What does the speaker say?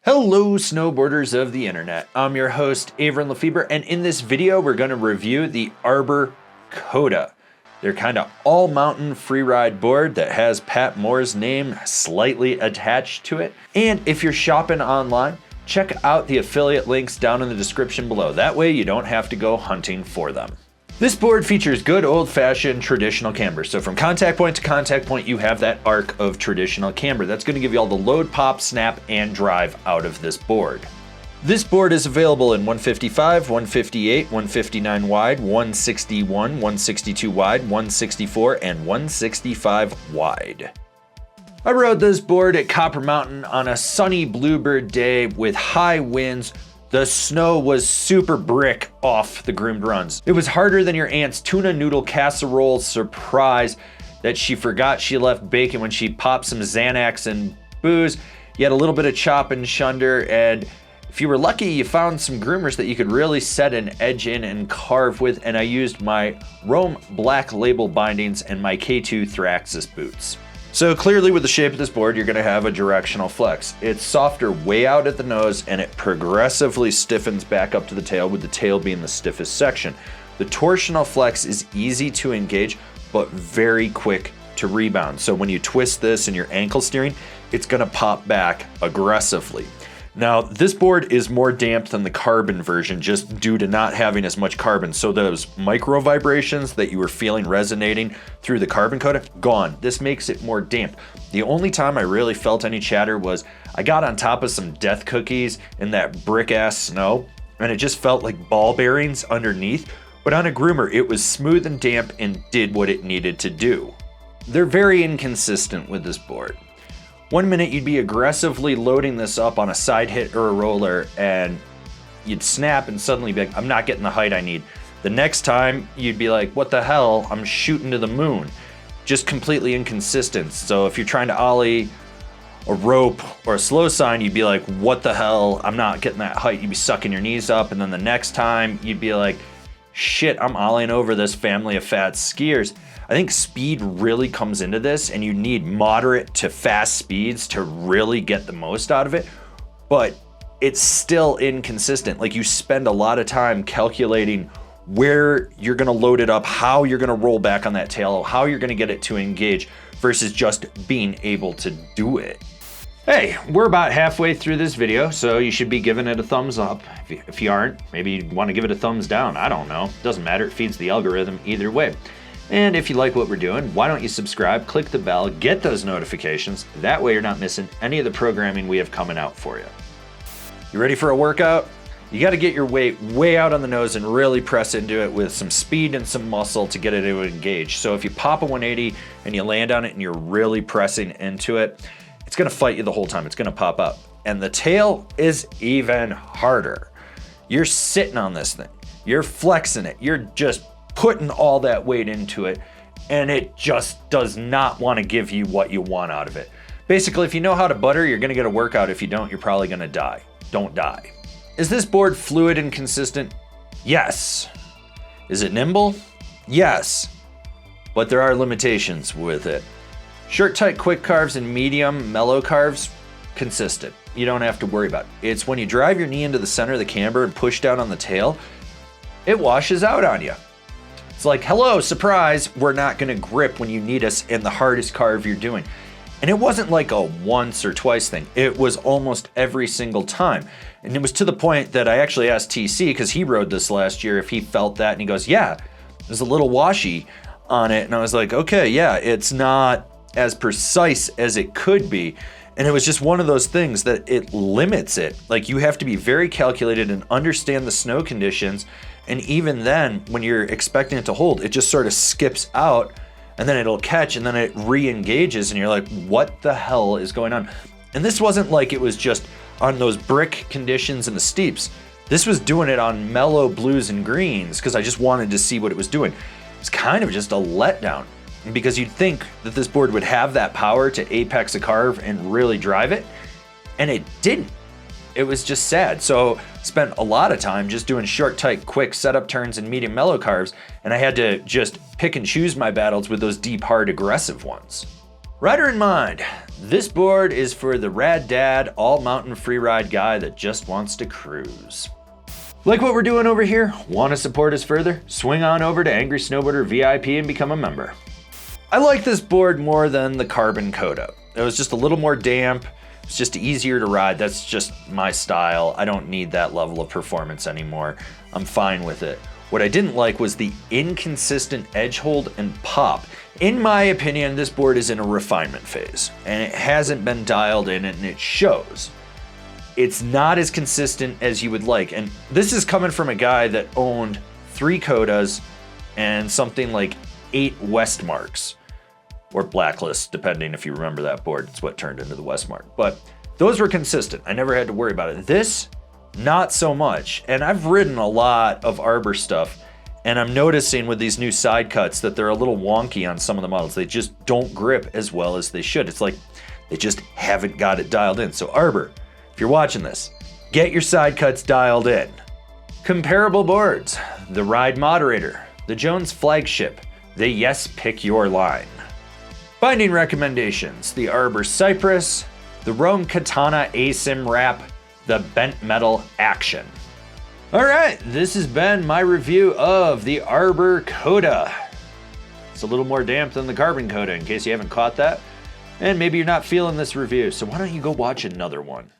Hello snowboarders of the internet, I'm your host Avran LeFeber, and in this video we're going to review the Arbor Coda. They're kind of all mountain freeride board that has Pat Moore's name slightly attached to it. And if you're shopping online, check out the affiliate links down in the description below. That way you don't have to go hunting for them. This board features good old-fashioned traditional camber. So from contact point to contact point, you have that arc of traditional camber. That's going to give you all the load, pop, snap, and drive out of this board. This board is available in 155, 158, 159 wide, 161, 162 wide, 164, and 165 wide. I rode this board at Copper Mountain on a sunny bluebird day with high winds. The snow was super brick off the groomed runs. It was harder than your aunt's tuna noodle casserole surprise that she forgot she left bacon when she popped some Xanax and booze. You had a little bit of chop and shunder, and if you were lucky, you found some groomers that you could really set an edge in and carve with, and I used my Rome Black Label bindings and my K2 Thraxis boots. So clearly with the shape of this board, you're gonna have a directional flex. It's softer way out at the nose and it progressively stiffens back up to the tail, with the tail being the stiffest section. The torsional flex is easy to engage, but very quick to rebound. So when you twist this and you're ankle steering, it's gonna pop back aggressively. Now, this board is more damped than the carbon version just due to not having as much carbon. So those micro vibrations that you were feeling resonating through the carbon coda, gone. This makes it more damp. The only time I really felt any chatter was I got on top of some death cookies in that brick ass snow, and it just felt like ball bearings underneath. But on a groomer, it was smooth and damp and did what it needed to do. They're very inconsistent with this board. One minute you'd be aggressively loading this up on a side hit or a roller and you'd snap and suddenly be like, I'm not getting the height I need. The next time you'd be like, what the hell? I'm shooting to the moon. Just completely inconsistent. So if you're trying to ollie a rope or a slow sign, you'd be like, what the hell? I'm not getting that height. You'd be sucking your knees up. And then the next time you'd be like, shit, I'm ollieing over this family of fat skiers. I think speed really comes into this, and you need moderate to fast speeds to really get the most out of it, but it's still inconsistent. Like, you spend a lot of time calculating where you're gonna load it up, how you're gonna roll back on that tail, how you're gonna get it to engage versus just being able to do it. Hey, we're about halfway through this video, so you should be giving it a thumbs up. If you aren't, maybe you want to give it a thumbs down. I don't know. Doesn't matter. It feeds the algorithm either way. And if you like what we're doing, why don't you subscribe, click the bell, get those notifications. That way you're not missing any of the programming we have coming out for you. You ready for a workout? You got to get your weight way out on the nose and really press into it with some speed and some muscle to get it to engage. So if you pop a 180 and you land on it and you're really pressing into it, it's going to fight you the whole time. It's going to pop up. And the tail is even harder. You're sitting on this thing. You're flexing it. You're just putting all that weight into it, and it just does not want to give you what you want out of it. Basically, if you know how to butter, you're going to get a workout. If you don't, you're probably going to die. Don't die. Is this board fluid and consistent? Yes. Is it nimble? Yes. But there are limitations with it. Short, tight, quick carves and medium, mellow carves, consistent. You don't have to worry about it. It's when you drive your knee into the center of the camber and push down on the tail, it washes out on you. It's like, hello, surprise, we're not gonna grip when you need us in the hardest carve you're doing. And it wasn't like a once or twice thing. It was almost every single time. And it was to the point that I actually asked TC, because he rode this last year, if he felt that. And he goes, yeah, there's a little washy on it. And I was like, okay, yeah, it's not as precise as it could be. And it was just one of those things that it limits it. Like, you have to be very calculated and understand the snow conditions. And even then, when you're expecting it to hold, it just sort of skips out and then it'll catch and then it re-engages and you're like, what the hell is going on? And this wasn't like it was just on those brick conditions in the steeps. This was doing it on mellow blues and greens because I just wanted to see what it was doing. It's kind of just a letdown, because you'd think that this board would have that power to apex a carve and really drive it, and it didn't. It was just sad. So spent a lot of time just doing short, tight, quick setup turns and medium mellow carves, and I had to just pick and choose my battles with those deep, hard, aggressive ones. Rider in mind, This board is for the rad dad, all mountain freeride guy that just wants to cruise. Like what we're doing over here? Want to support us further? Swing on over to Angry Snowboarder VIP and become a member. I like this board more than the Carbon Coda. It was just a little more damp. It's just easier to ride. That's just my style. I don't need that level of performance anymore. I'm fine with it. What I didn't like was the inconsistent edge hold and pop. In my opinion, this board is in a refinement phase and it hasn't been dialed in and it shows. It's not as consistent as you would like. And this is coming from a guy that owned 3 Codas and something like 8 Westmarks, or Blacklist, depending if you remember that board. It's what turned into the Westmark. But those were consistent. I never had to worry about it. This, not so much. And I've ridden a lot of Arbor stuff, and I'm noticing with these new side cuts that they're a little wonky on some of the models. They just don't grip as well as they should. It's like they just haven't got it dialed in. So Arbor, if you're watching this, get your side cuts dialed in. Comparable boards: the Ride Moderator, the Jones Flagship, the Yes Pick Your Line. Binding recommendations: the Arbor Cypress, the Rome Katana AW wrap, the Bent Metal Axtion. All right, this has been my review of the Arbor Coda. It's a little more damp than the Carbon Coda, in case you haven't caught that. And maybe you're not feeling this review, so why don't you go watch another one?